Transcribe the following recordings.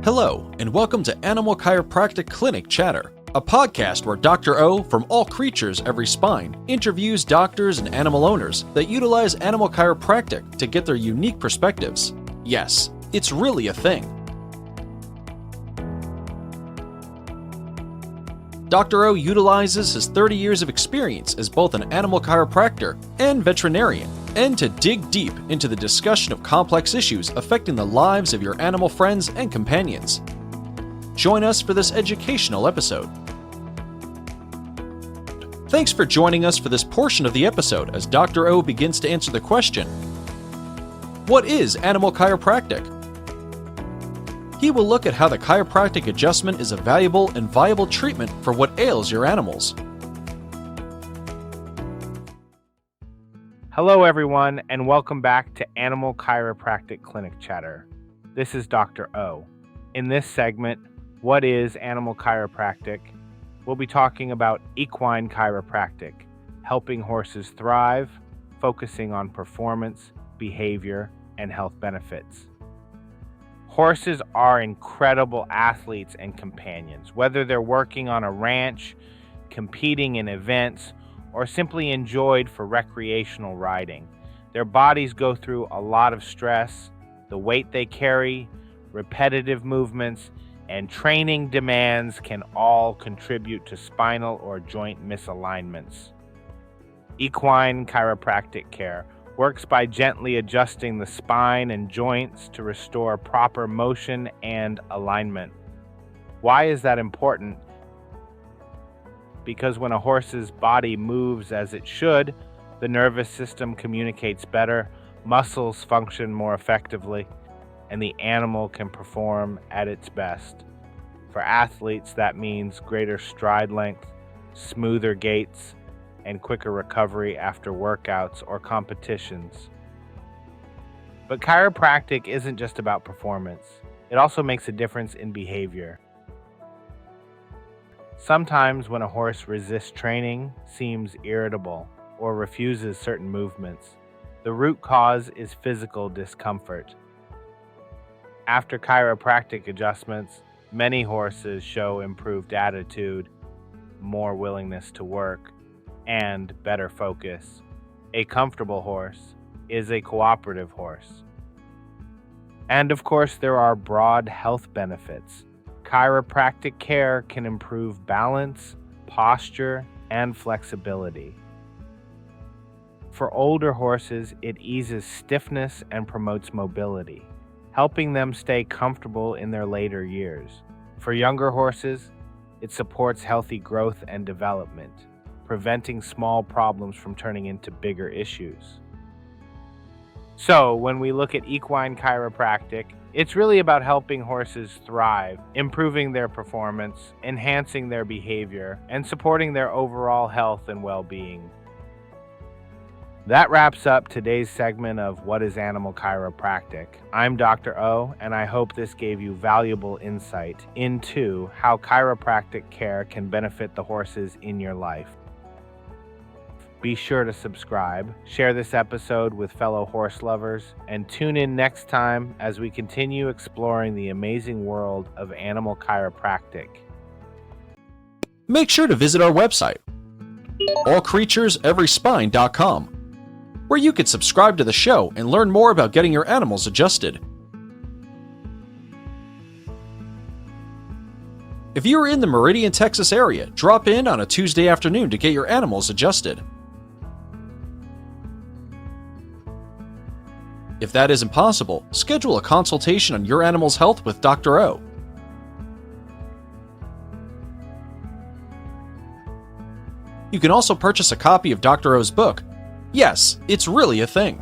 Hello, and welcome to Animal Chiropractic Clinic Chatter, a podcast where Dr. O from All Creatures Every Spine interviews doctors and animal owners that utilize animal chiropractic to get their unique perspectives. Yes, it's really a thing. Dr. O utilizes his 30 years of experience as both an animal chiropractor and veterinarian, and to dig deep into the discussion of complex issues affecting the lives of your animal friends and companions. Join us for this educational episode. Thanks for joining us for this portion of the episode as Dr. O begins to answer the question, what is animal chiropractic? He will look at how the chiropractic adjustment is a valuable and viable treatment for what ails your animals. Hello everyone, and welcome back to Animal Chiropractic Clinic Chatter. This is Dr. O. In this segment, what is animal chiropractic? We'll be talking about equine chiropractic, helping horses thrive, focusing on performance, behavior, and health benefits. Horses are incredible athletes and companions, whether they're working on a ranch, competing in events, or simply enjoyed for recreational riding. Their bodies go through a lot of stress, the weight they carry, repetitive movements, and training demands can all contribute to spinal or joint misalignments. Equine chiropractic care works by gently adjusting the spine and joints to restore proper motion and alignment. Why is that important? Because when a horse's body moves as it should, the nervous system communicates better, muscles function more effectively, and the animal can perform at its best. For athletes, that means greater stride length, smoother gaits, and quicker recovery after workouts or competitions. But chiropractic isn't just about performance. It also makes a difference in behavior. Sometimes when a horse resists training, seems irritable, or refuses certain movements, the root cause is physical discomfort. After chiropractic adjustments, many horses show improved attitude, more willingness to work, and better focus. A comfortable horse is a cooperative horse. And of course, there are broad health benefits. Chiropractic care can improve balance, posture, and flexibility. For older horses, it eases stiffness and promotes mobility, helping them stay comfortable in their later years. For younger horses, it supports healthy growth and development, preventing small problems from turning into bigger issues. So, when we look at equine chiropractic, it's really about helping horses thrive, improving their performance, enhancing their behavior, and supporting their overall health and well-being. That wraps up today's segment of What is Animal Chiropractic? I'm Dr. O, and I hope this gave you valuable insight into how chiropractic care can benefit the horses in your life. Be sure to subscribe, share this episode with fellow horse lovers, and tune in next time as we continue exploring the amazing world of animal chiropractic. Make sure to visit our website, allcreatureseveryspine.com, where you can subscribe to the show and learn more about getting your animals adjusted. If you are in the Meridian, Texas area, drop in on a Tuesday afternoon to get your animals adjusted. If that isn't possible, schedule a consultation on your animal's health with Dr. O. You can also purchase a copy of Dr. O's book, Yes, It's Really a Thing.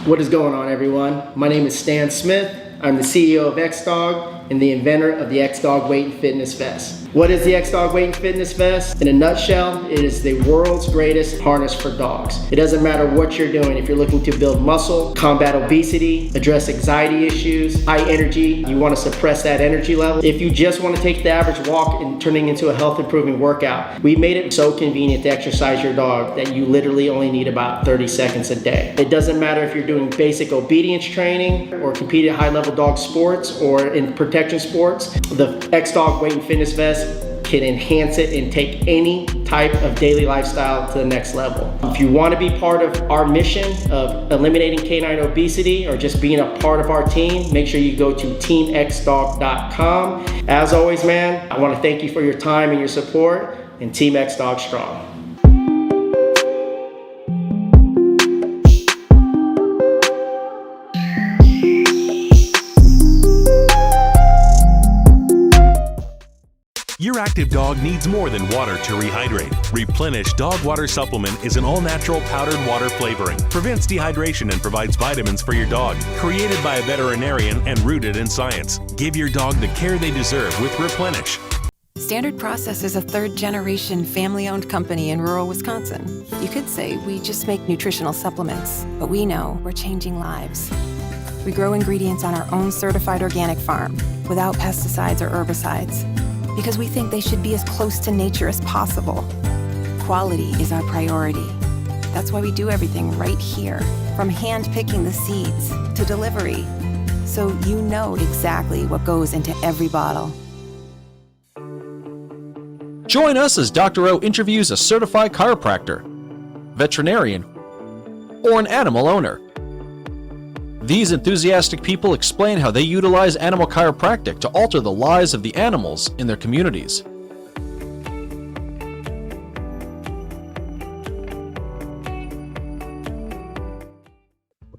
What is going on, everyone? My name is Stan Smith. I'm the CEO of X-Dog, and the inventor of the X-Dog Weight and Fitness Vest. What is the X-Dog Weight and Fitness Vest? In a nutshell, it is the world's greatest harness for dogs. It doesn't matter what you're doing. If you're looking to build muscle, combat obesity, address anxiety issues, high energy, you want to suppress that energy level. If you just want to take the average walk and turning into a health improving workout, we made it so convenient to exercise your dog that you literally only need about 30 seconds a day. It doesn't matter if you're doing basic obedience training or compete at high level dog sports or in protection sports, the X-Dog Weight and Fitness Vest can enhance it and take any type of daily lifestyle to the next level. If you want to be part of our mission of eliminating canine obesity or just being a part of our team, make sure you go to teamxdog.com. As always, man, I want to thank you for your time and your support, and Team X-Dog strong. Your active dog needs more than water to rehydrate. Replenish Dog Water Supplement is an all-natural powdered water flavoring, prevents dehydration and provides vitamins for your dog. Created by a veterinarian and rooted in science. Give your dog the care they deserve with Replenish. Standard Process is a third-generation family-owned company in rural Wisconsin. You could say we just make nutritional supplements, but we know we're changing lives. We grow ingredients on our own certified organic farm without pesticides or herbicides, because we think they should be as close to nature as possible. Quality is our priority. That's why we do everything right here, from hand-picking the seeds to delivery, so you know exactly what goes into every bottle. Join us as Dr. O interviews a certified chiropractor, veterinarian, or an animal owner. These enthusiastic people explain how they utilize animal chiropractic to alter the lives of the animals in their communities.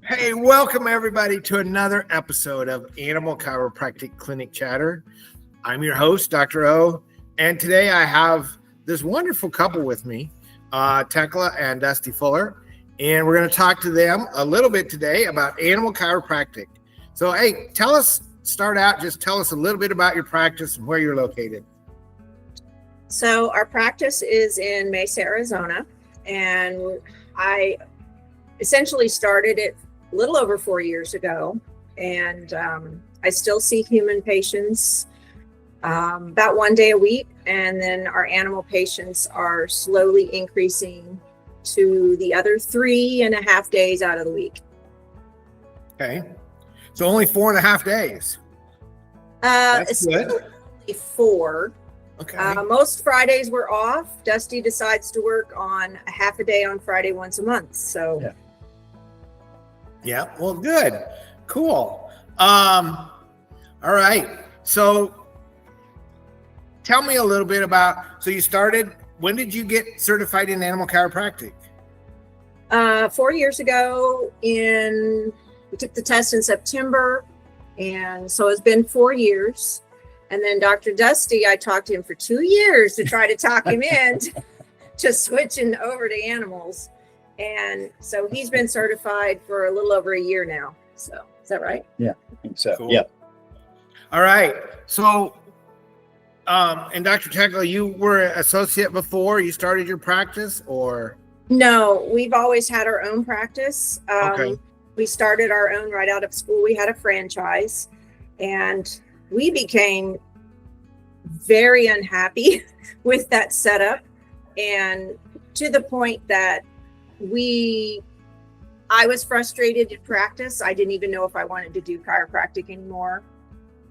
Hey, welcome everybody to another episode of Animal Chiropractic Clinic Chatter. I'm your host, Dr. O, and today I have this wonderful couple with me, Tekla and Dusty Fuller. And we're going to talk to them a little bit today about animal chiropractic. So, hey, tell us a little bit about your practice and where you're located. So our practice is in Mesa, Arizona, and I essentially started it a little over 4 years ago. And I still see human patients about 1 day a week. And then our animal patients are slowly increasing to the other 3.5 days out of the week. Okay. So only 4.5 days. That's good. 4. Okay. Most Fridays we're off. Dusty decides to work on a half a day on Friday once a month. So Yeah. Well, good. Cool. All right. So tell me a little bit about, so you started, when did you get certified in animal chiropractic? 4 years ago. We took the test in September, and so it's been 4 years. And then Dr. Dusty, I talked to him for 2 years to try to talk him in to switching over to animals. And so he's been certified for a little over a year now. So is that right? Yeah, I think so. Cool. Yeah. All right. So, and Dr. Tekla, you were an associate before you started your practice, or? No, we've always had our own practice. Okay. We started our own right out of school. We had a franchise, and we became very unhappy with that setup, and to the point that I was frustrated in practice. I didn't even know if I wanted to do chiropractic anymore.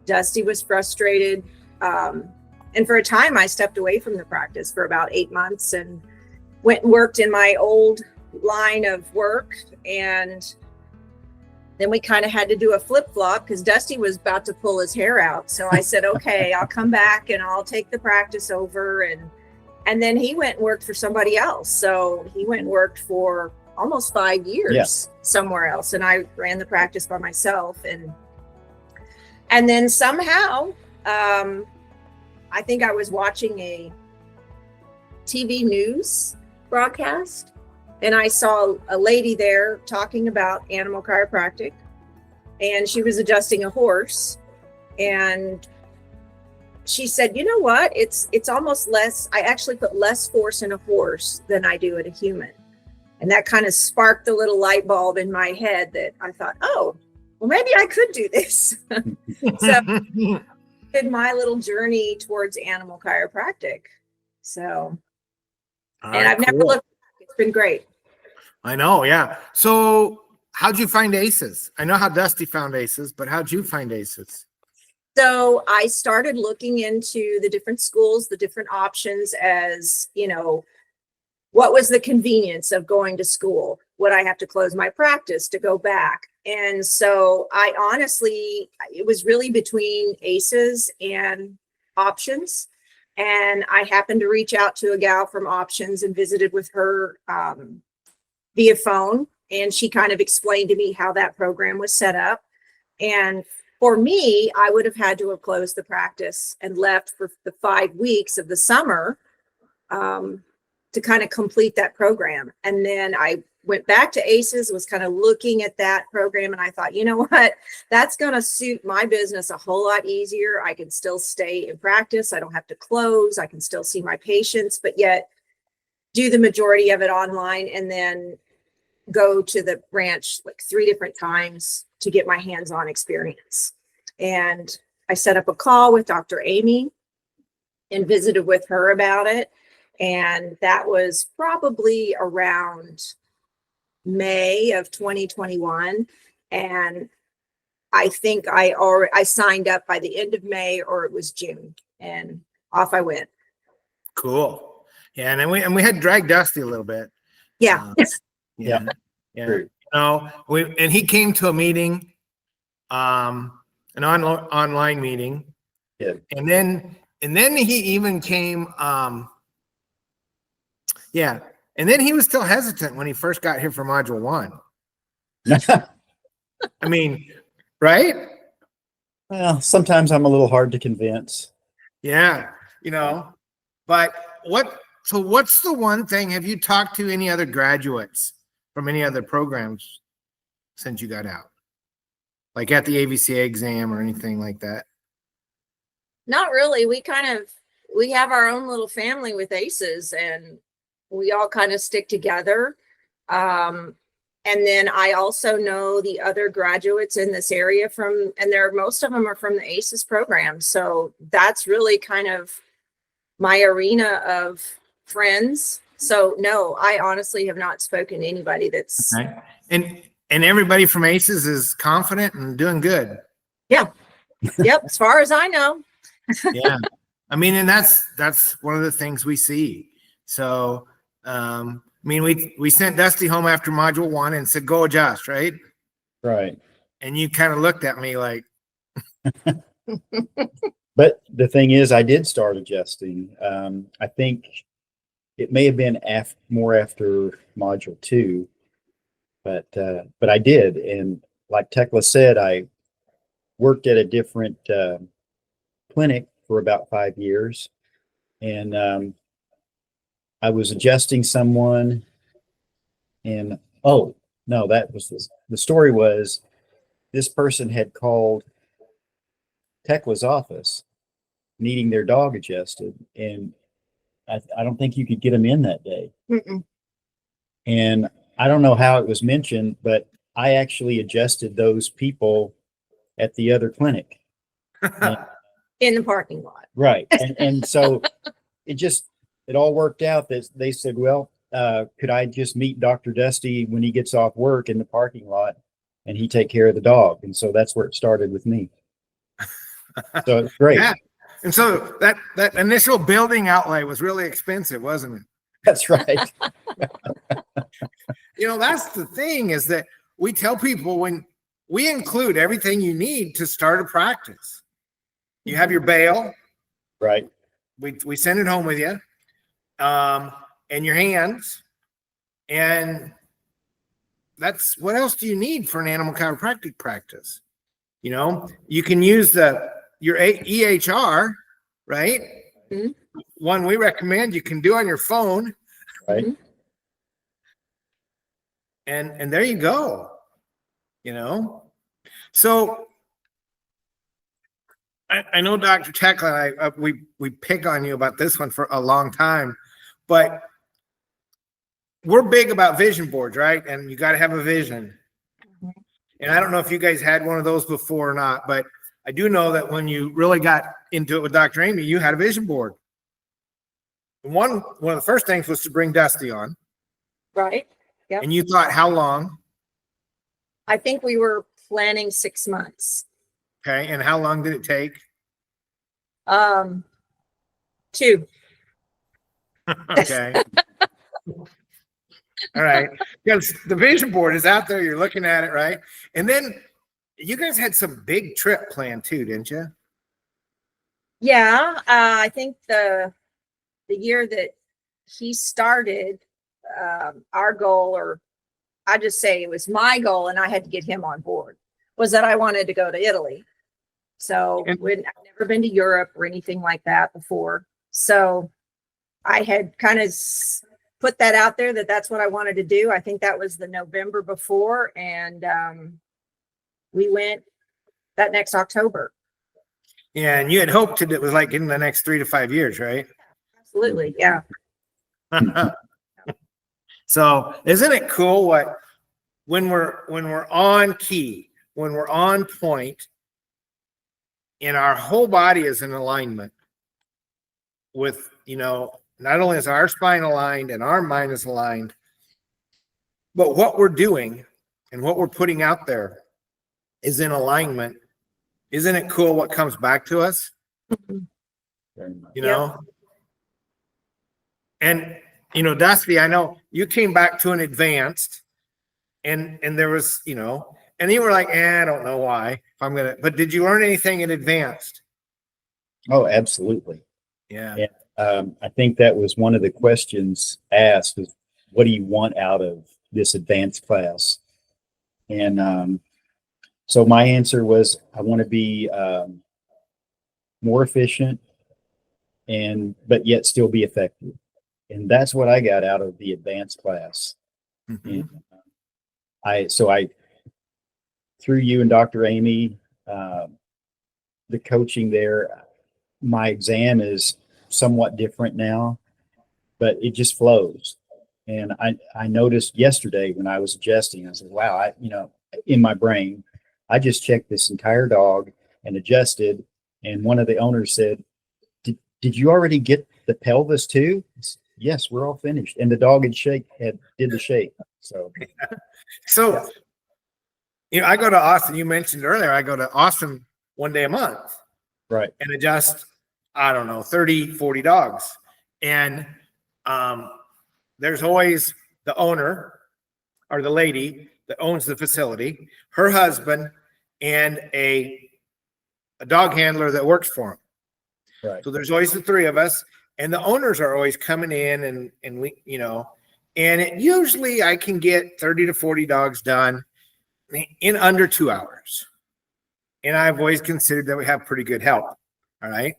Dusty was frustrated. And for a time, I stepped away from the practice for about 8 months and went and worked in my old line of work. And then we kind of had to do a flip-flop because Dusty was about to pull his hair out. So I said, okay, I'll come back and I'll take the practice over. And then he went and worked for somebody else. So he went and worked for almost 5 years somewhere else. And I ran the practice by myself. And then somehow, I think I was watching a TV news broadcast, and I saw a lady there talking about animal chiropractic, and she was adjusting a horse. And she said, you know what? It's almost less. I actually put less force in a horse than I do in a human. And that kind of sparked the little light bulb in my head that I thought, oh, well, maybe I could do this. So did my little journey towards animal chiropractic. So, All and right, I've never cool. looked back. It's been great. I know, yeah. So how'd you find ACEs? I know how Dusty found ACEs, but how'd you find ACEs? So I started looking into the different schools, the different options as, you know, what was the convenience of going to school? Would I have to close my practice to go back? And so I honestly, it was really between ACEs and options. And I happened to reach out to a gal from options and visited with her via phone. And she kind of explained to me how that program was set up. And for me, I would have had to have closed the practice and left for the 5 weeks of the summer to kind of complete that program. And then I went back to ACEs, was kind of looking at that program. And I thought, you know what, that's going to suit my business a whole lot easier. I can still stay in practice. I don't have to close. I can still see my patients, but yet do the majority of it online and then go to the branch like 3 different times to get my hands-on experience. And I set up a call with Dr. Amy and visited with her about it. And that was probably around May of 2021. And I think I signed up by the end of May, or it was June, and off I went. Cool. Yeah, and then we had to drag Dusty a little bit. Yeah. Yeah. You know, and he came to a meeting, an online meeting. Yeah. And then he even came, yeah. And then he was still hesitant when he first got here for module 1. I mean, right? Well, sometimes I'm a little hard to convince. Yeah, you know, but what's the one thing, have you talked to any other graduates from any other programs since you got out? Like at the AVCA exam or anything like that? Not really. We have our own little family with ACEs, and we all kind of stick together. And then I also know the other graduates in this area and most of them are from the ACEs program. So that's really kind of my arena of friends. So no, I honestly have not spoken to anybody that's okay. And everybody from ACEs is confident and doing good. Yeah. Yep. As far as I know. Yeah. I mean, and that's one of the things we see. So, I mean, we sent Dusty home after module 1 and said, go adjust, right? Right. And you kind of looked at me like. But the thing is, I did start adjusting. I think it may have been more after module 2, but I did. And like Tekla said, I worked at a different clinic for about 5 years. And I was adjusting someone, and oh no, that was the story was this person had called Tekla's office needing their dog adjusted, and I don't think you could get them in that day. Mm-mm. And I don't know how it was mentioned, but I actually adjusted those people at the other clinic. In the parking lot. Right. And so it all worked out that they said, well, could I just meet Dr. Dusty when he gets off work in the parking lot and he take care of the dog? And so that's where it started with me. So it's great. Yeah. And so that initial building outlay was really expensive, wasn't it? That's right. You know, that's the thing, is that we tell people when we include everything you need to start a practice. You have your bail. Right. We send it home with you. And your hands. And that's, what else do you need for an animal chiropractic practice? You know, you can use your EHR, right? Mm-hmm. One we recommend you can do on your phone. Right. Mm-hmm. And there you go. You know, so I know Dr. Tekla, we pick on you about this one for a long time, but we're big about vision boards, right? And you got to have a vision. And I don't know if you guys had one of those before or not, but I do know that when you really got into it with Dr. Amy, you had a vision board. And one of the first things was to bring Dusty on. Right. Yep. And you thought how long? I think we were planning 6 months. Okay. And how long did it take? 2. Okay. All right. Because the vision board is out there. You're looking at it, right? And then you guys had some big trip planned too, didn't you? Yeah. I think the year that he started, our goal, or I just say it was my goal, and I had to get him on board, was that I wanted to go to Italy. So I've never been to Europe or anything like that before. So I had kind of put that out there that that's what I wanted to do. I think that was the November before. And we went that next October. Yeah. And you had hoped it was like in the next 3 to 5 years, right? Absolutely. Yeah. So isn't it cool when we're on key, when we're on point, and our whole body is in alignment with, not only is our spine aligned and our mind is aligned, but what we're doing and what we're putting out there is in alignment. Isn't it cool what comes back to us? You know? And, Dusty, I know you came back to an advanced and there was, and you were like, I don't know why but did you learn anything in advanced? Oh, absolutely. Yeah. I think that was one of the questions asked is, what do you want out of this advanced class? And so my answer was, I want to be more efficient but yet still be effective. And that's what I got out of the advanced class. Mm-hmm. And I through you and Dr. Amy, the coaching there, my exam is somewhat different now, but it just flows. And I noticed yesterday when I was adjusting, I said, wow, in my brain, I just checked this entire dog and adjusted. And one of the owners said, did you already get the pelvis too? Yes, we're all finished. And the dog did the shake. So, I go to Austin. You mentioned earlier, I go to Austin one day a month. Right. And adjust, I don't know, 30, 40 dogs. And there's always the owner or the lady that owns the facility, her husband, and a dog handler that works for him. Right. So there's always the 3 of us, and the owners are always coming in and we, and it usually I can get 30 to 40 dogs done in under 2 hours. And I've always considered that we have pretty good help. All right.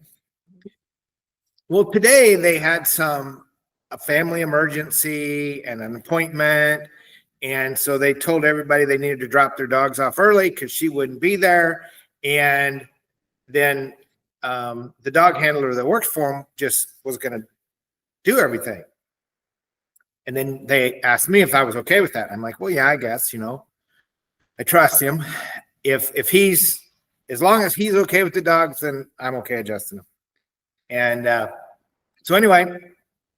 Well, today they had a family emergency and an appointment. And so they told everybody they needed to drop their dogs off early because she wouldn't be there. And then the dog handler that works for him just was going to do everything. And then they asked me if I was okay with that. I'm like, well, yeah, I guess, I trust him. If he's, as long as he's okay with the dogs, then I'm okay adjusting them. And so anyway,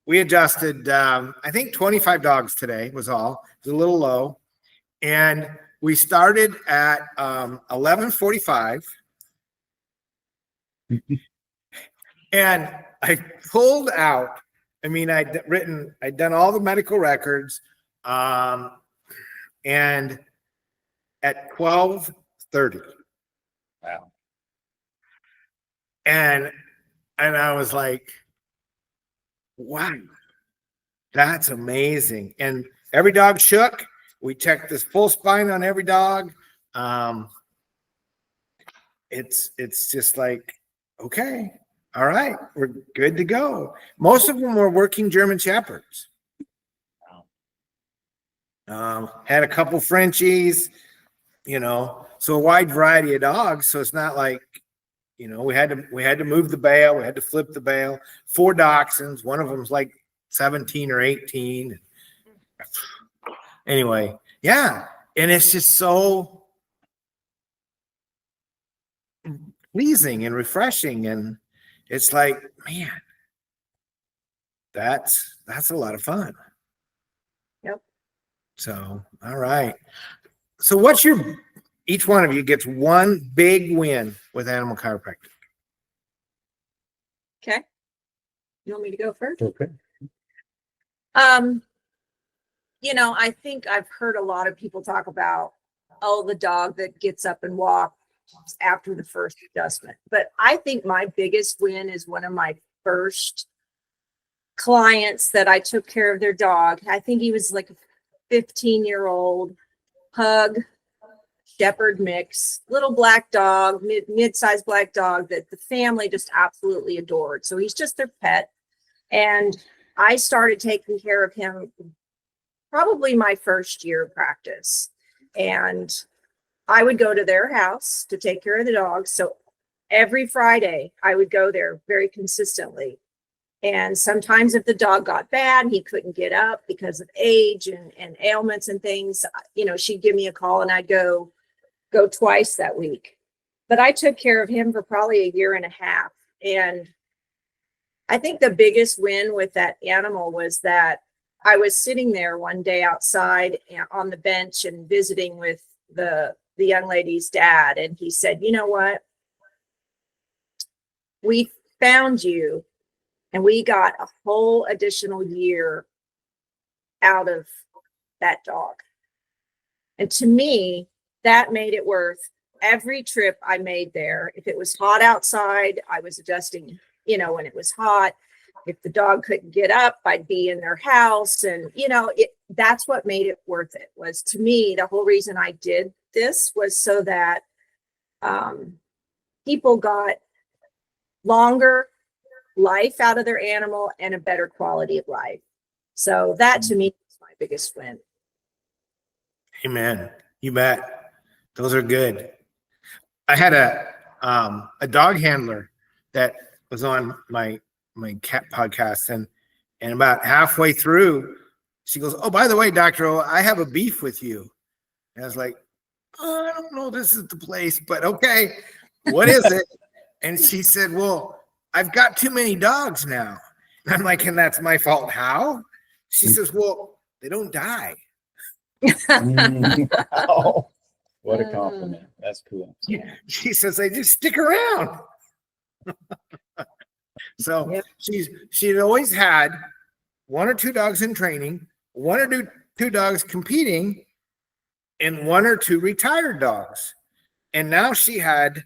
we adjusted, I think 25 dogs today was all. It was a little low. And we started at 11:45. And I pulled out, I'd done all the medical records. And at 12:30. Wow. And I was like, wow, that's amazing. And every dog shook. We checked this full spine on every dog. It's just like, okay, all right, we're good to go. Most of them were working German Shepherds. Had a couple Frenchies, so a wide variety of dogs. So it's not like, You know, we had to move the bail, we had to flip the bail. 4 dachshunds, one of them's like 17 or 18. Anyway, yeah, and it's just so pleasing and refreshing, and it's like, man, that's a lot of fun. Yep. So, all right. So what's each one of you gets one big win with Animal Chiropractic. Okay. You want me to go first? Okay. You know, I think I've heard a lot of people talk about, oh, the dog that gets up and walks after the first adjustment. But I think my biggest win is one of my first clients that I took care of their dog. I think he was like a 15-year-old pug shepherd mix, little black dog, mid-sized black dog that the family just absolutely adored. So he's just their pet. And I started taking care of him probably my first year of practice. And I would go to their house to take care of the dog. So every Friday I would go there very consistently. And sometimes if the dog got bad, he couldn't get up because of age and ailments and things, you know, she'd give me a call and I'd go twice that week. But I took care of him for probably a year and a half. And I think the biggest win with that animal was that I was sitting there one day outside on the bench and visiting with the young lady's dad. And he said, you know what? We found you and we got a whole additional year out of that dog. And to me, that made it worth every trip I made there. If it was hot outside, I was adjusting, you know, when it was hot. If the dog couldn't get up, I'd be in their house. And, you know, that's what made it worth it. Was, to me, the whole reason I did this was so that people got longer life out of their animal and a better quality of life. So that, to me, is my biggest win. Amen. You bet. Those are good. I had a dog handler that was on my cat podcast, and about halfway through, she goes, "Oh, by the way, Dr. O, I have a beef with you." And I was like, "Oh, I don't know, this is the place, but okay, what is it?" And she said, "Well, I've got too many dogs now." And I'm like, "And that's my fault? How?" She says, "Well, they don't die." Wow. What a compliment. That's cool. She says, "They just stick around." So Yep. she'd always had 1 or 2 dogs in training, 1 or 2 dogs competing, and 1 or 2 retired dogs. And now she had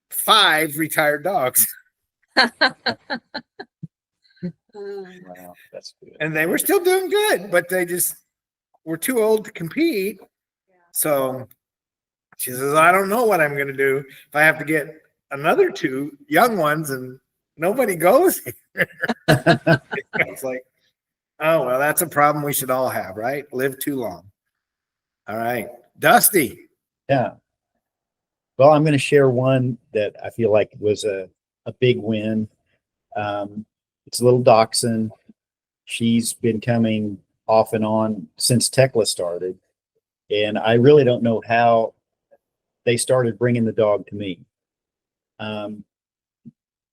5 retired dogs. Wow, that's good. And they were still doing good, but they just were too old to compete. So she says, "I don't know what I'm going to do if I have to get another 2 young ones and nobody goes here." It's like, oh, well, that's a problem we should all have, right? Live too long. All right. Dusty. Yeah. Well, I'm going to share one that I feel like was a big win. It's a little dachshund. She's been coming off and on since Tekla started. And I really don't know how they started bringing the dog to me.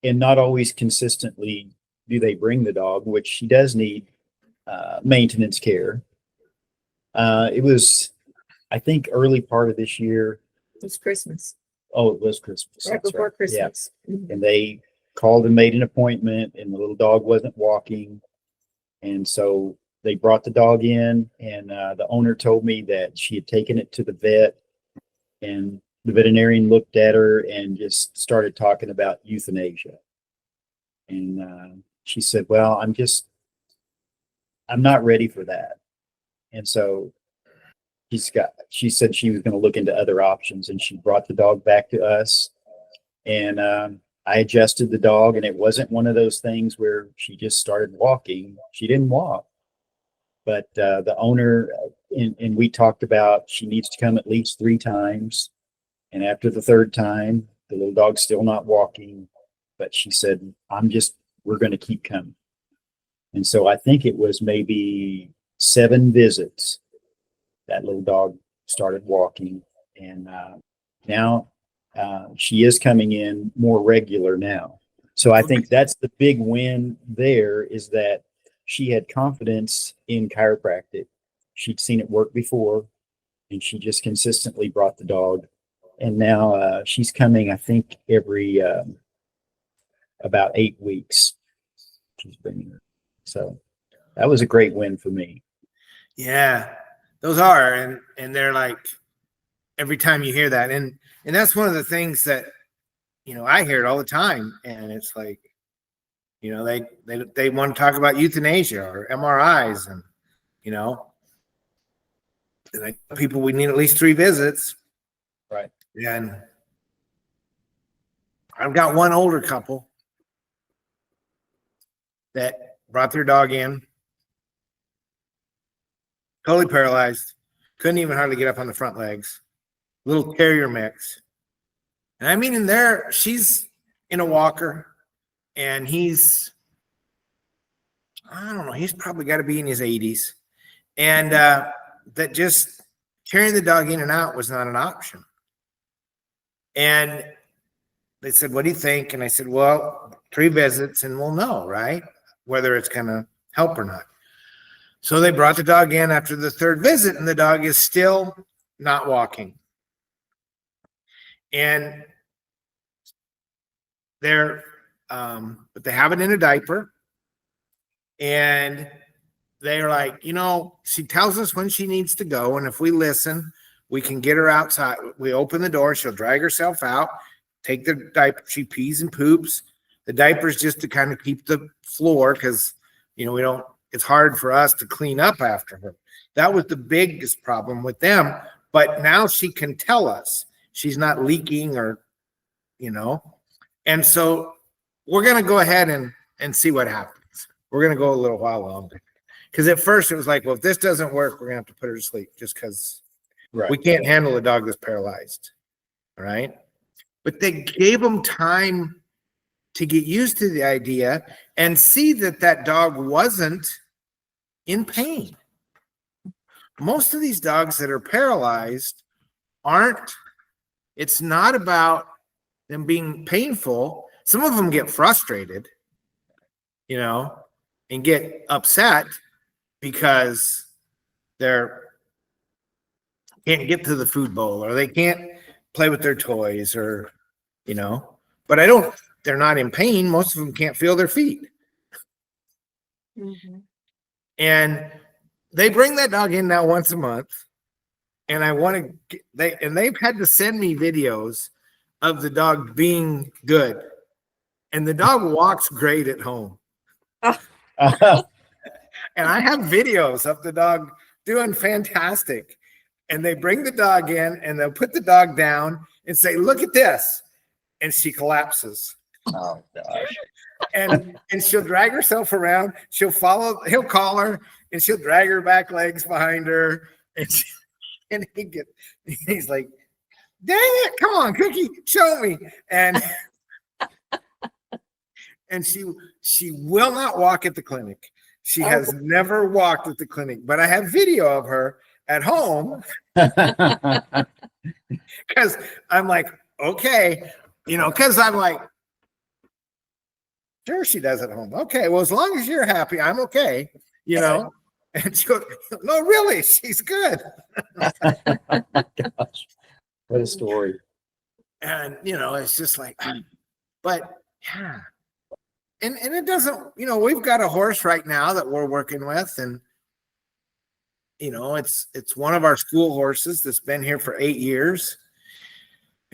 And not always consistently do they bring the dog, which she does need maintenance care. It was, I think, early part of this year. It was Christmas. Oh, it was Christmas. Right That's before right. Christmas. Yeah. Mhm. And they called and made an appointment, and the little dog wasn't walking. And so they brought the dog in, and the owner told me that she had taken it to the vet, and the veterinarian looked at her and just started talking about euthanasia. And she said, "Well, I'm not ready for that." And so she said she was going to look into other options, and she brought the dog back to us. And I adjusted the dog, and it wasn't one of those things where she just started walking. She didn't walk. But the owner, and we talked about she needs to come at least 3 times. And after the 3rd time, The little dog's still not walking, but she said, we're going to keep coming. And so I think it was maybe 7 visits that little dog started walking. And now she is coming in more regular now. So I think that's the big win there, is that she had confidence in chiropractic. She'd seen it work before, and she just consistently brought the dog. And now she's coming, I think, every about 8 weeks. She's bringing her. So that was a great win for me. Yeah, those are, and they're like, every time you hear that, and that's one of the things that, I hear it all the time, and it's like, they want to talk about euthanasia or MRIs, and and I tell people we need at least 3 visits. Right. And I've got one older couple that brought their dog in, totally paralyzed, couldn't even hardly get up on the front legs, little terrier mix. And I mean, she's in a walker, and he's, I don't know, he's probably got to be in his 80s. And that just carrying the dog in and out was not an option. And they said, what do you think? And I said, well, 3 visits and we'll know, right, whether it's going to help or not. So they brought the dog in after the 3rd visit, and the dog is still not walking. And but they have it in a diaper, and they're like, she tells us when she needs to go, and if we listen, we can get her outside. We open the door, she'll drag herself out, take the diaper, she pees and poops. The diaper's just to kind of keep the floor, because it's hard for us to clean up after her. That was the biggest problem with them. But now she can tell us she's not leaking, or and so we're going to go ahead and see what happens. We're going to go a little while longer, because at first it was like, well, if this doesn't work, we're going to have to put her to sleep, just because we can't handle a dog that's paralyzed. All right. But they gave them time to get used to the idea and see that dog wasn't in pain. Most of these dogs that are paralyzed it's not about them being painful. Some of them get frustrated, and get upset because they can't get to the food bowl, or they can't play with their toys, or, but they're not in pain. Most of them can't feel their feet. Mm-hmm. And they bring that dog in now once a month. And they've had to send me videos of the dog being good. And the dog walks great at home. And I have videos of the dog doing fantastic. And they bring the dog in, and they'll put the dog down and say, look at this. And she collapses. Oh, gosh. And she'll drag herself around. He'll call her, and she'll drag her back legs behind her. And he's like, dang it, come on, Cookie, show me. And she will not walk at the clinic. She has never walked at the clinic, but I have video of her at home, because I'm like, okay, because I'm like, sure, she does at home. Okay, well, as long as you're happy, I'm okay, And she goes, no, really, she's good. Gosh, what a story. And, it's just like, but yeah. And it doesn't, we've got a horse right now that we're working with, and, it's one of our school horses that's been here for 8 years.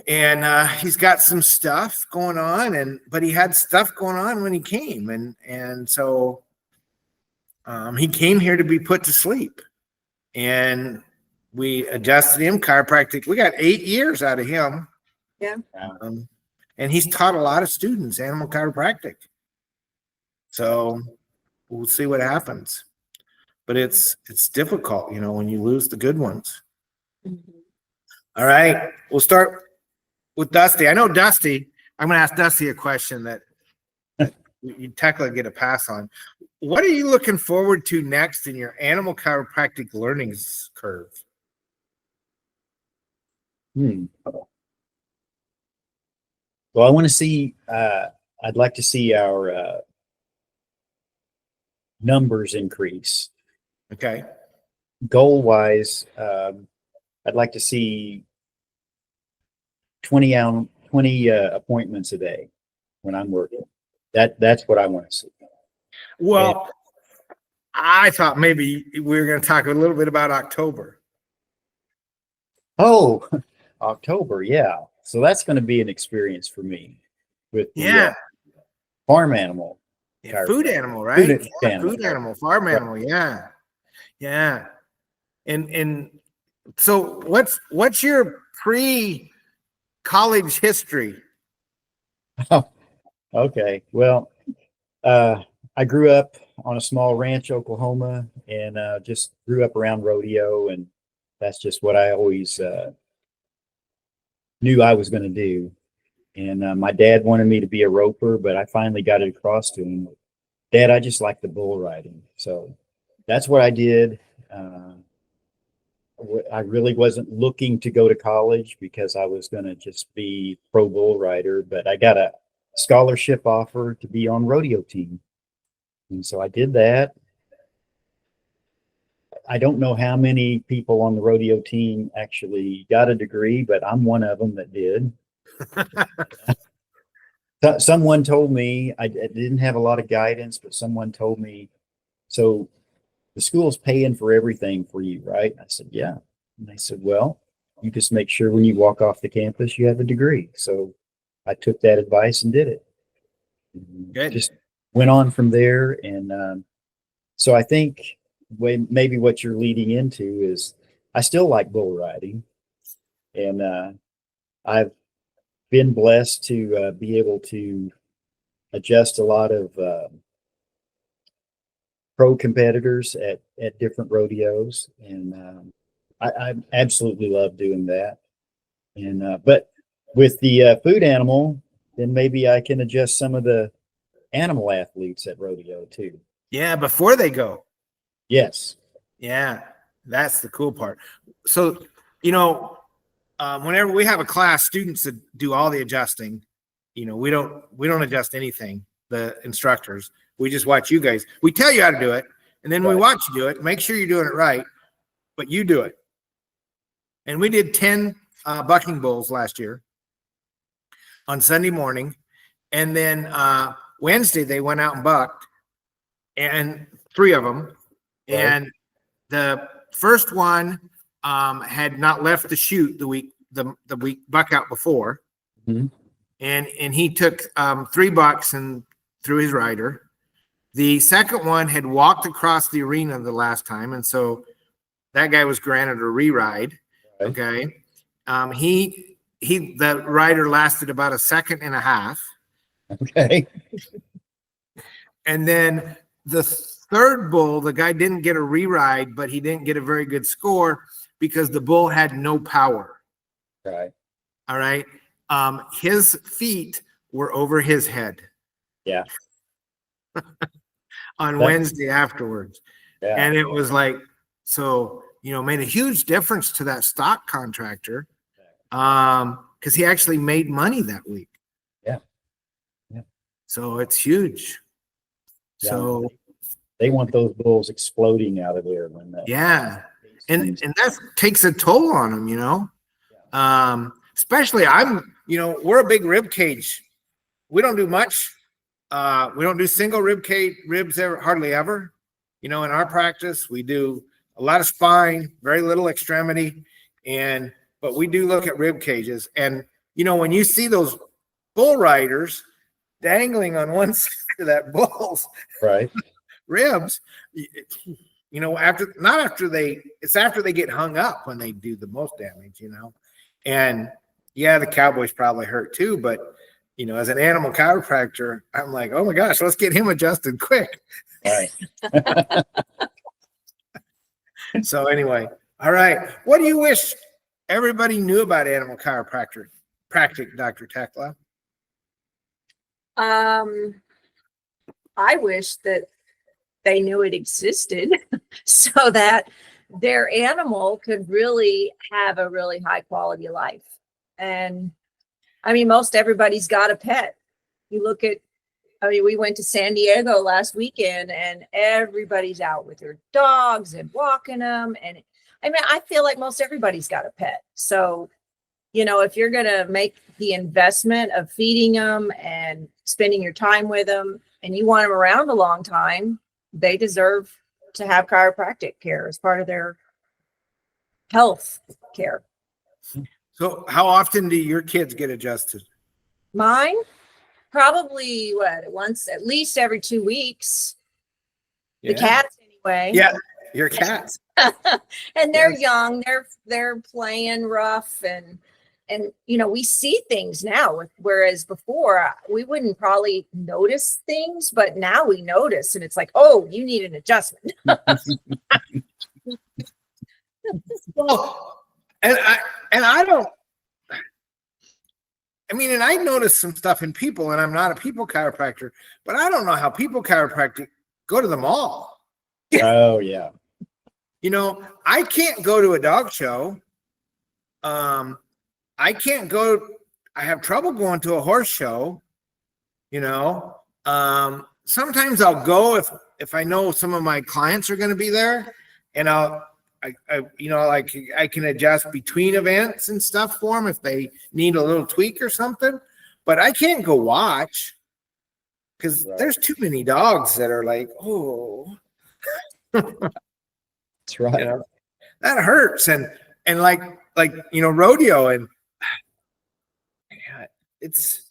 And he's got some stuff going on, but he had stuff going on when he came. And so he came here to be put to sleep, and we adjusted him chiropractic. We got 8 years out of him. Yeah. And he's taught a lot of students animal chiropractic. So we'll see what happens. But it's difficult, when you lose the good ones. Mm-hmm. All right. We'll start with Dusty. I know Dusty. I'm going to ask Dusty a question that you Tekla get a pass on. What are you looking forward to next in your animal chiropractic learning curve? Well, I want to see, I'd like to see our numbers increase. Okay. Goal wise, I'd like to see 20 appointments a day when I'm working. That's what I want to see. Well, I thought maybe we were going to talk a little bit about October. Oh, October, yeah. So that's going to be an experience for me with the farm animal. Yeah, food animal, right? Food animal, farm animal, yeah. And so what's your pre-college history? Oh, okay. Well, I grew up on a small ranch, Oklahoma, and just grew up around rodeo, and that's just what I always knew I was going to do. And my dad wanted me to be a roper, but I finally got it across to him. Dad, I just like the bull riding. So that's what I did. I really wasn't looking to go to college because I was going to just be pro bull rider, but I got a scholarship offer to be on rodeo team. And so I did that. I don't know how many people on the rodeo team actually got a degree, but I'm one of them that did. Someone told me, I didn't have a lot of guidance, but someone told me, so the school's paying for everything for you, right? I said, yeah. And they said, well, you just make sure when you walk off the campus, you have a degree. So I took that advice and did it. Good. Just went on from there. And so I think maybe what you're leading into is I still like bull riding. And I've been blessed to be able to adjust a lot of pro competitors at different rodeos. And I absolutely love doing that. And but with the food animal, then maybe I can adjust some of the animal athletes at rodeo too. Yeah, before they go. Yes. Yeah, that's the cool part. So, whenever we have a class, students that do all the adjusting, we don't adjust anything, the instructors. We just watch you guys. We tell you how to do it, and then we watch you do it. Make sure you're doing it right, but you do it. And we did 10 bucking bulls last year on Sunday morning. And then Wednesday, they went out and bucked, and 3 of them. Right. And the first one had not left the chute the week buck out before. Mm-hmm. And he took 3 bucks and threw his rider. The second one had walked across the arena the last time, and so that guy was granted a re-ride. Okay. The rider lasted about 1.5 seconds. Okay. And then the third bull, the guy didn't get a re-ride, but he didn't get a very good score because the bull had no power. Right. All right. His feet were over his head. Yeah. On Wednesday afterwards. Yeah. And it was like, so, made a huge difference to that stock contractor because he actually made money that week. Yeah. So it's huge. Yeah. So they want those bulls exploding out of there when that. Yeah. And that takes a toll on them, especially we're a big rib cage. We don't do much. We don't do single ribs hardly ever. In our practice, we do a lot of spine, very little extremity, but we do look at rib cages. And when you see those bull riders dangling on one side of that bull's ribs, after they get hung up when they do the most damage, And yeah, the cowboys probably hurt too, but as an animal chiropractor, I'm like, oh my gosh, let's get him adjusted quick. Right. So anyway, all right. What do you wish everybody knew about animal chiropractor? Dr. Tekla? I wish that they knew it existed so that their animal could really have a really high quality life. And I mean, most everybody's got a pet. You look at, I mean, we went to San Diego last weekend and everybody's out with their dogs and walking them. And I mean, I feel like most everybody's got a pet. So, you know, if you're going to make the investment of feeding them and spending your time with them and you want them around a long time, they deserve to have chiropractic care as part of their health care. So how often do your kids get adjusted? Mine, probably once, at least every 2 weeks. The cats anyway. Yeah, your cats. And they're young, they're playing rough and you know, we see things now, whereas before we wouldn't probably notice things, but now we notice and it's like, oh, you need an adjustment. Well, and I don't, I mean, and I noticed some stuff in people, and I'm not a people chiropractor, but I don't know how people chiropractic go to the mall. Oh yeah. You know, I can't go to a dog show. I can't go, I have trouble going to a horse show, you know. Sometimes I'll go if I know some of my clients are going to be there, and I you know, like I can adjust between events and stuff for them if they need a little tweak or something, but I can't go watch because there's too many dogs that are like, oh, That's right. you know, that hurts. And like, you know, rodeo and yeah, it's,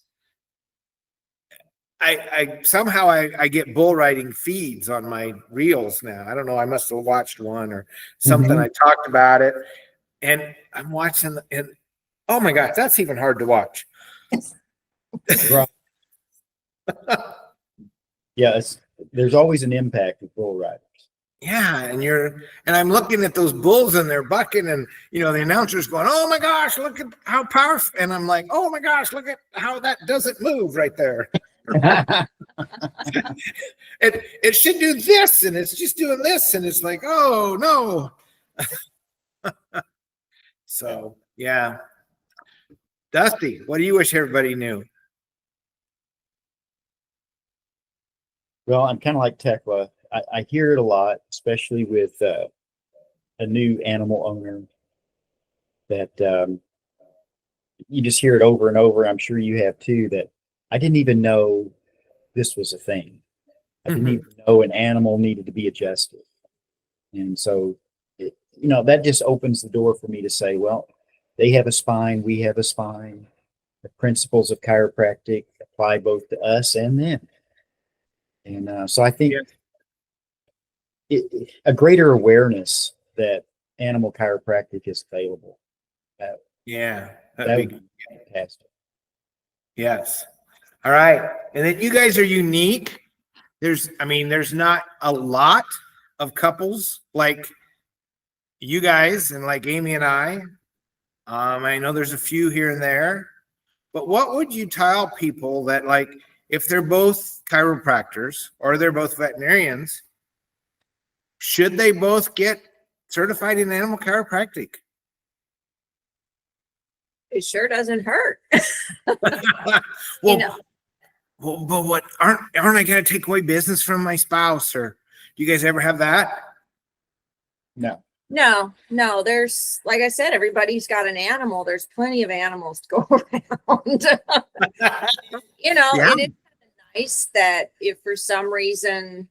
I somehow I get bull riding feeds on my reels now. I don't know. I must have watched one or something. I talked about it and I'm watching and oh my gosh, that's even hard to watch. Right. Yeah. There's always an impact with bull riders. Yeah. And I'm looking at those bulls and they're bucking and, you know, the announcer's going, oh my gosh, look at how powerful. And I'm like, oh my gosh, look at how that doesn't move right there. it should do this and it's just doing this and it's like, oh no. So yeah. Dusty, what do you wish everybody knew? Well, I'm kind of like Tekla. I hear it a lot, especially with a new animal owner that you just hear it over and over. I'm sure you have too, that I didn't even know this was a thing. I didn't even know an animal needed to be adjusted. And so, you know, that just opens the door for me to say, well, they have a spine, we have a spine. The principles of chiropractic apply both to us and them. And so I think a greater awareness that animal chiropractic is available. That would be fantastic. Yes. All right. And then you guys are unique. There's not a lot of couples like you guys and like Amy and I. I know there's a few here and there, but what would you tell people that, like, if they're both chiropractors or they're both veterinarians, should they both get certified in animal chiropractic? It sure doesn't hurt. Well, You know. well, but what aren't I going to take away business from my spouse? Or do you guys ever have that? No. No, there's, like I said, everybody's got an animal. There's plenty of animals to go around. You know, Yeah. it is nice that if for some reason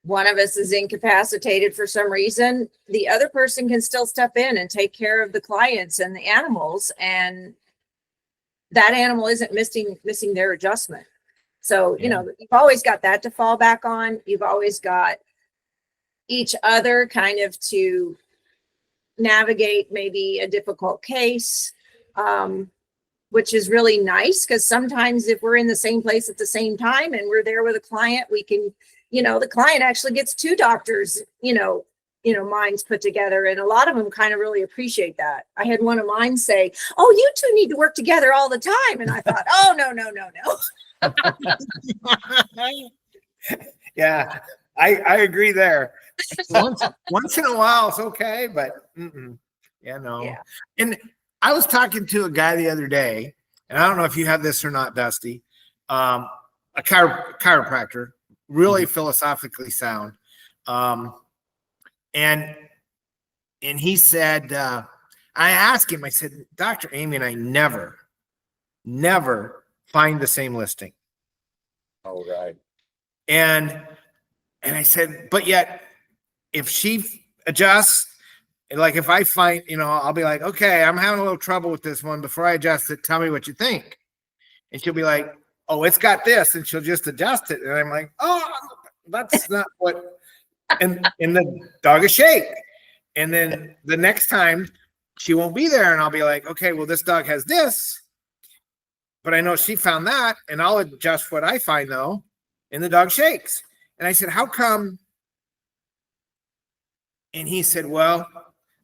one of us is incapacitated for some reason, the other person can still step in and take care of the clients and the animals, and that animal isn't missing their adjustment. So, you know, you've always got that to fall back on. You've always got each other kind of to navigate maybe a difficult case, which is really nice, because sometimes if we're in the same place at the same time and we're there with a client, we can, you know, the client actually gets two doctors, you know, minds put together. And a lot of them kind of really appreciate that. I had one of mine say, "Oh, you two need to work together all the time." And I thought, oh, no. Yeah, I agree there. Once in a while it's okay, but yeah, no. Yeah. And I was talking to a guy the other day, and I don't know if you have this or not, Dusty, a chiropractor, really philosophically sound. And he said, I asked him, I said, Dr. Amy and I never find the same listing. All right. And I said, but yet if she adjusts, like if I find, I'll be like, okay, I'm having a little trouble with this one. Before I adjust it, tell me what you think. And she'll be like, oh, it's got this. And she'll just adjust it. And I'm like, oh, that's not what, and the dog is shake. And then the next time she won't be there. And I'll be like, okay, well, this dog has this, but I know she found that. And I'll adjust what I find though. And the dog shakes. And I said, how come? And he said, well,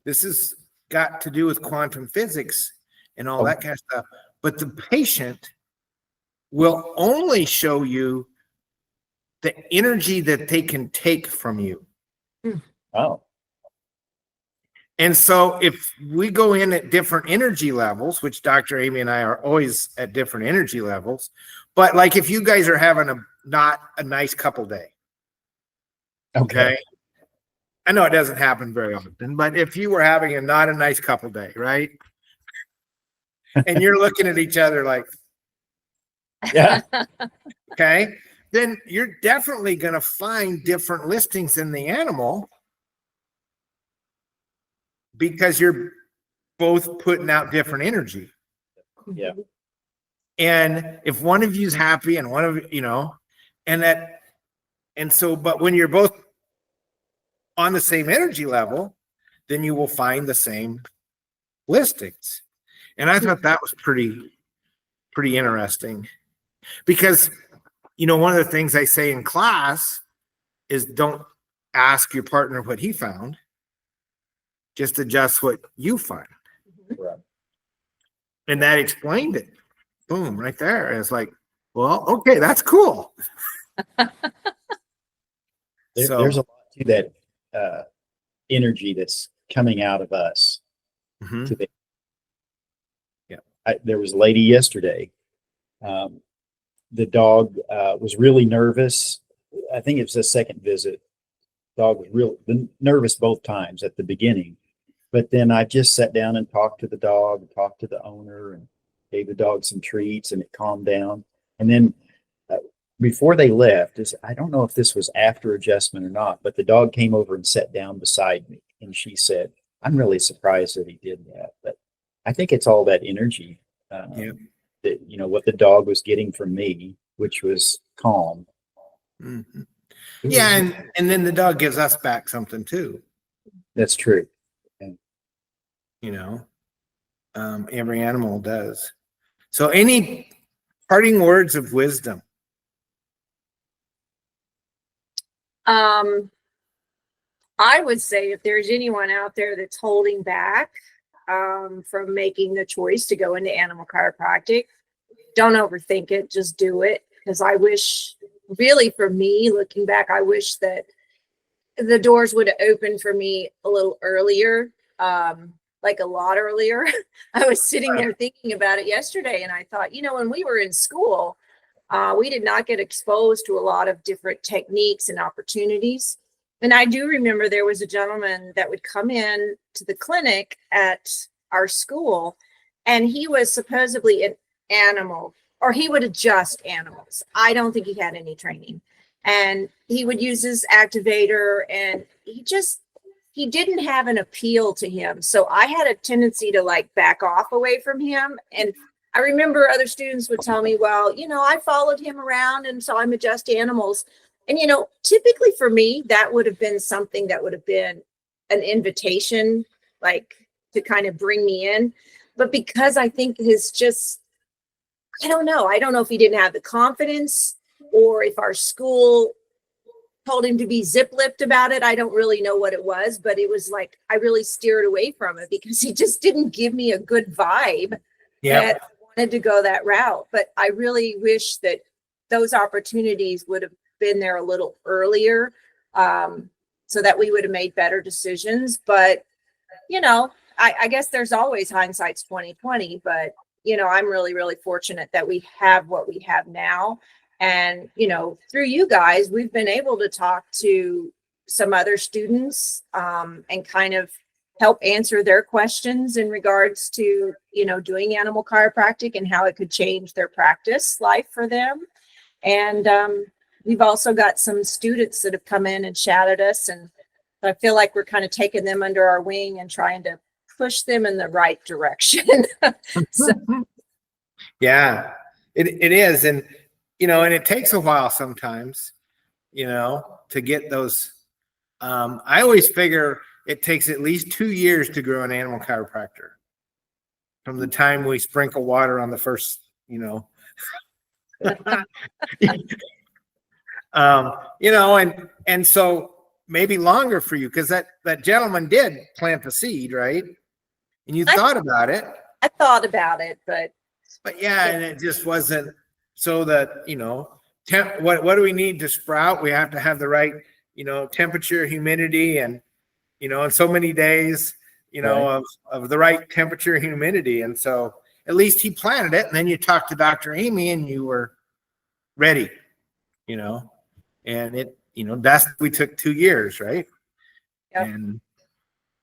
this has got to do with quantum physics and all that kind of stuff. But the patient will only show you the energy that they can take from you. Oh. And so if we go in at different energy levels, which Dr. Amy and I are always at different energy levels, but like if you guys are having not a nice couple day, okay? I know it doesn't happen very often, but if you were having not a nice couple day, right? And you're looking at each other like, yeah, okay, then you're definitely going to find different listings in the animal because you're both putting out different energy. Yeah. And if one of you's happy and one of but when you're both on the same energy level, then you will find the same listings. And I thought that was pretty interesting because, one of the things I say in class is don't ask your partner what he found, just adjust what you find. Right. And that explained it. Boom, right there. And it's like, well, okay, that's cool. There's a lot to that energy that's coming out of us. Today. Yeah. There was a lady yesterday. The dog was really nervous. I think it was the second visit. Dog was real nervous both times at the beginning. But then I just sat down and talked to the dog, talked to the owner, and gave the dog some treats, and it calmed down. And then before they left, I don't know if this was after adjustment or not, but the dog came over and sat down beside me, and she said, "I'm really surprised that he did that." But I think it's all that energy, that, what the dog was getting from me, which was calm. Mm-hmm. Yeah, and then the dog gives us back something too. That's true. Every animal does. So any parting words of wisdom? I would say if there's anyone out there that's holding back from making the choice to go into animal chiropractic, don't overthink it, just do it. Because I wish, really for me, looking back, I wish that the doors would have opened for me a little earlier. Like a lot earlier. I was sitting there thinking about it yesterday, and I thought, when we were in school, we did not get exposed to a lot of different techniques and opportunities. And I do remember there was a gentleman that would come in to the clinic at our school, and he was supposedly an animal, or he would adjust animals. I don't think he had any training. And he would use his activator, and he didn't have an appeal to him. So I had a tendency to back off away from him. And I remember other students would tell me, well, I followed him around, and so I'm adjust animals. And, typically for me, that would have been something that would have been an invitation, to kind of bring me in. But because I think I don't know if he didn't have the confidence, or if our school told him to be zip-lipped about it. I don't really know what it was, but it was like I really steered away from it because he just didn't give me a good vibe that I wanted to go that route. But I really wish that those opportunities would have been there a little earlier, so that we would have made better decisions. But I guess there's always hindsight's 2020, but I'm really, really fortunate that we have what we have now. And, through you guys, we've been able to talk to some other students and kind of help answer their questions in regards to, doing animal chiropractic and how it could change their practice life for them. And we've also got some students that have come in and chatted us, and I feel like we're kind of taking them under our wing and trying to push them in the right direction. So. Yeah, it is. And, and it takes a while sometimes, to get those. I always figure it takes at least 2 years to grow an animal chiropractor from the time we sprinkle water on the first, and so maybe longer for you, because that gentleman did plant the seed, right? And you thought about it. I thought about it, but yeah, and it just wasn't so that, what do we need to sprout? We have to have the right, temperature, humidity, and, in so many days, Right. of the right temperature, humidity. And so at least he planted it. And then you talked to Dr. Amy and you were ready, and it, we took 2 years, right? Yep. And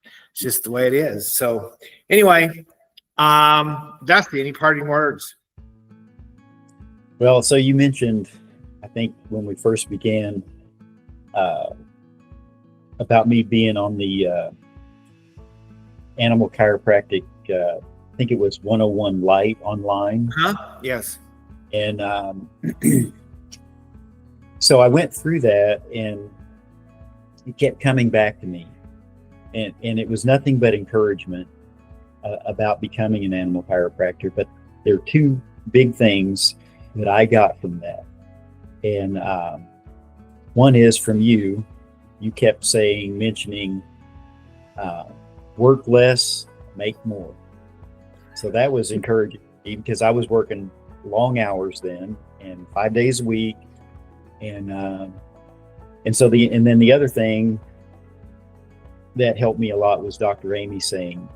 it's just the way it is. So anyway, Dusty, any parting words? Well, so you mentioned, I think when we first began, about me being on the Animal Chiropractic, I think it was 101 Light online. Yes. And so I went through that, and it kept coming back to me. And it was nothing but encouragement about becoming an animal chiropractor. But there are two big things that I got from that. And one is from you. You kept mentioning work less, make more. So that was encouraging because I was working long hours then and 5 days a week. And so then the other thing that helped me a lot was Dr. Amy saying,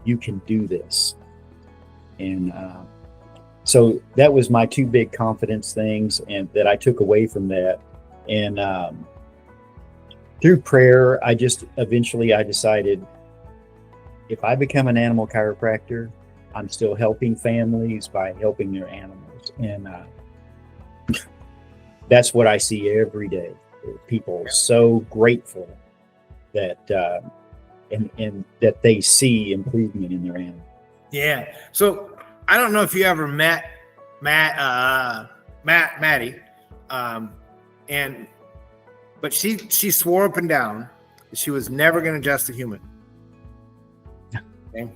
you can do this. And so that was my two big confidence things, and that I took away from that. And through prayer, I decided if I become an animal chiropractor, I'm still helping families by helping their animals. And that's what I see every day. People so grateful that and that they see improvement in their animal. Yeah. So I don't know if you ever met Maddie, but she swore up and down that she was never going to adjust a human. Okay?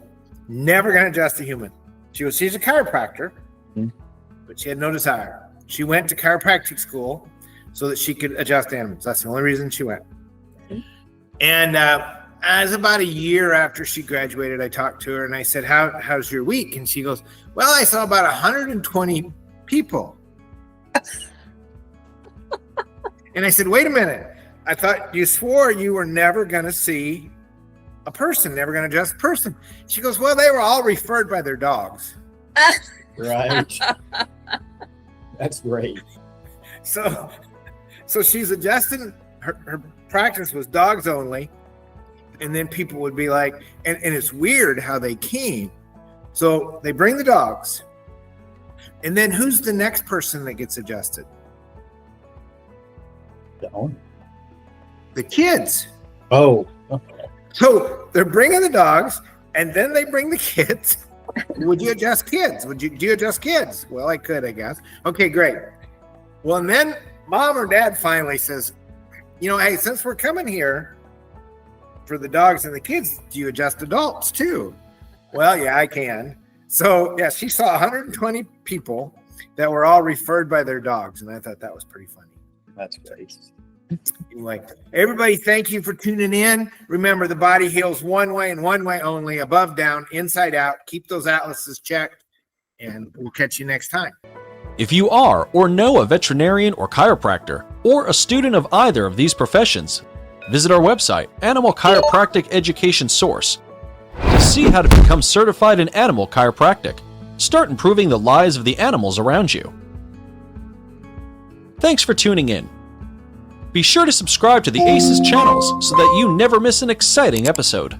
Never going to adjust a human. She's a chiropractor, but she had no desire. She went to chiropractic school so that she could adjust animals. That's the only reason she went. And as about a year after she graduated, I talked to her and I said, how's your week? And she goes, well, I saw about 120 people. And I said, wait a minute. I thought you swore you were never going to see a person, never going to adjust a person. She goes, well, they were all referred by their dogs. Right. That's great. So she's adjusting. Her practice was dogs only. And then people would be like, and it's weird how they came. So they bring the dogs. And then who's the next person that gets adjusted? The owner. The kids. Oh, okay. So they're bringing the dogs, and then they bring the kids. Would you adjust kids? Do you adjust kids? Well, I could, I guess. Okay, great. Well, and then mom or dad finally says, hey, since we're coming here for the dogs and the kids, do you adjust adults too? Well, yeah, I can. So yeah, she saw 120 people that were all referred by their dogs, and I thought that was pretty funny. That's great. Anyway, everybody, thank you for tuning in. Remember, the body heals one way and one way only, above, down, inside out. Keep those atlases checked, and we'll catch you next time. If you are or know a veterinarian or chiropractor, or a student of either of these professions, visit our website, Animal Chiropractic Education Source, to see how to become certified in animal chiropractic. Start improving the lives of the animals around you. Thanks for tuning in. Be sure to subscribe to the ACES channels so that you never miss an exciting episode.